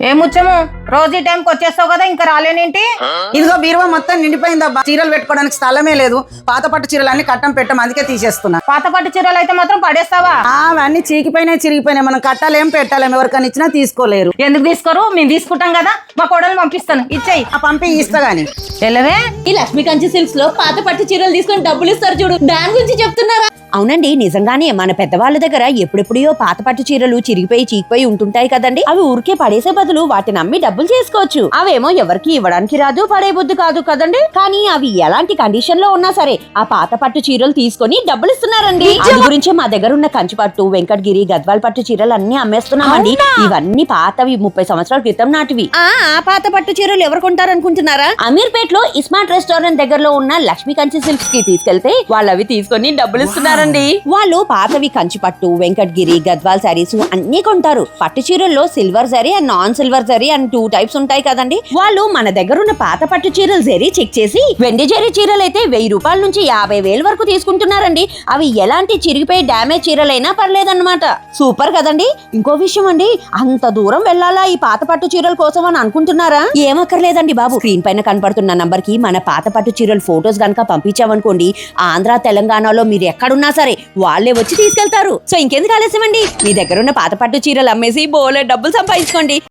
ఏ ముచ్చము రోజు ఈ టైంకి వచ్చేస్తావు కదా ఇంకా రాలేనేంటి? ఇదిగో బీరువా మొత్తం నిండిపోయిందబ్బా. చీరలు పెట్టుకోవడానికి స్థలమే లేదు. పాత పట్టు చీరలు అన్ని కట్టం పెట్టం, అందుకే తీసేస్తున్నా. పాత పట్టు చీరలు అయితే మాత్రం పడేస్తావా? అవన్నీ చీకిపోయినాయి, చిరిగిపోయినాయి. మనం కట్టాలేం పెట్టాలేం, ఎవరికైనా ఇచ్చినా తీసుకోలేరు. ఎందుకు తీసుకోరు? మేము తీసుకుంటాం కదా, మా కోడలు పంపిస్తాను, ఇచ్చేయి. పంపి ఇస్తా గాని. ఎల్లవే ఈ లక్ష్మీ కంచి సిల్క్స్ లో పాత పట్టు చీరలు తీసుకొని డబ్బులు ఇస్తారు చూడు, దాని గురించి చెప్తున్నారా? అవునండి, నిజంగానే మన పెద్దవాళ్ళ దగ్గర ఎప్పుడెప్పుడో పాత పట్టు చీరలు చిరిగిపోయి చీకిపోయి ఉంటుంటాయి కదండి. అవి ఊరికే పడేసే బదులు వాటిని అమ్మి డబ్బులు చేసుకోవచ్చు. అవేమో ఎవరికి ఇవ్వడానికి రాదు, పడే బుద్ధి కాదు కదండి. కానీ అవి ఎలాంటి కండిషన్ లో ఉన్నా సరే ఆ పాత పట్టు చీరలు తీసుకొని డబ్బులు ఇస్తున్నారండి. అందు గురించి మా దగ్గర ఉన్న కంచి పట్టు, వెంకటగిరి, గద్వాల్ పట్టు చీరలు అన్ని అమ్మేస్తున్నామండి. ఇవన్నీ పాతవి, 30 సంవత్సరాల క్రితం నాటివి. ఆ పాత పట్టు చీరలు ఎవరు కొంటారు అనుకుంటున్నారా? అమీర్పేట్ లో ఇస్మార్ట్ రెస్టారెంట్ దగ్గరలో ఉన్న లక్ష్మీ కంచి సిల్క్స్ కి తీసుకెళ్తే వాళ్ళు అవి తీసుకొని డబ్బులు ఇస్తున్నారు. వాళ్ళు పాతవి కంచి పట్టు, వెంకటగిరి, గద్వాల్ సారీస్ అన్ని కొంటారు. పట్టు చీరల్లో silver zari and non silver zari and 2 types ఉంటాయి కదండి. వాళ్ళు మన దగ్గర ఉన్న పాత పట్టు చీరలు జరీ చెక్ చేసి వెండి జరీ చీరలు అయితే 1000 రూపాయల నుంచి 50,000 వరకు తీసుకుంటున్నారండి. అవి ఎలాంటి చిరిగిపోయి డ్యామేజ్ చీరలైనా పర్లేదన్నమాట. సూపర్ కదండి. ఇంకో విషయం అండి, అంత దూరం వెళ్లాలా ఈ పాత పట్టు చీరల కోసం అని అనుకుంటున్నారా? ఏమక్కర్లేదండి బాబు. స్క్రీన్ పైన కనపడుతున్న నంబర్ కి మన పాత పట్టు చీరల ఫోటోస్ గనక పంపించామనుకోండి, ఆంధ్ర తెలంగాణలో మీరు ఎక్కడున్నా సరే వాళ్ళే వచ్చి తీసుకెళ్తారు. సో ఇంకెందుకు ఆలస్యం అండి, మీ దగ్గర ఉన్న పాత పట్టు చీరలు అమ్మేసి బోలెడు డబ్బులు సంపాదించుకోండి.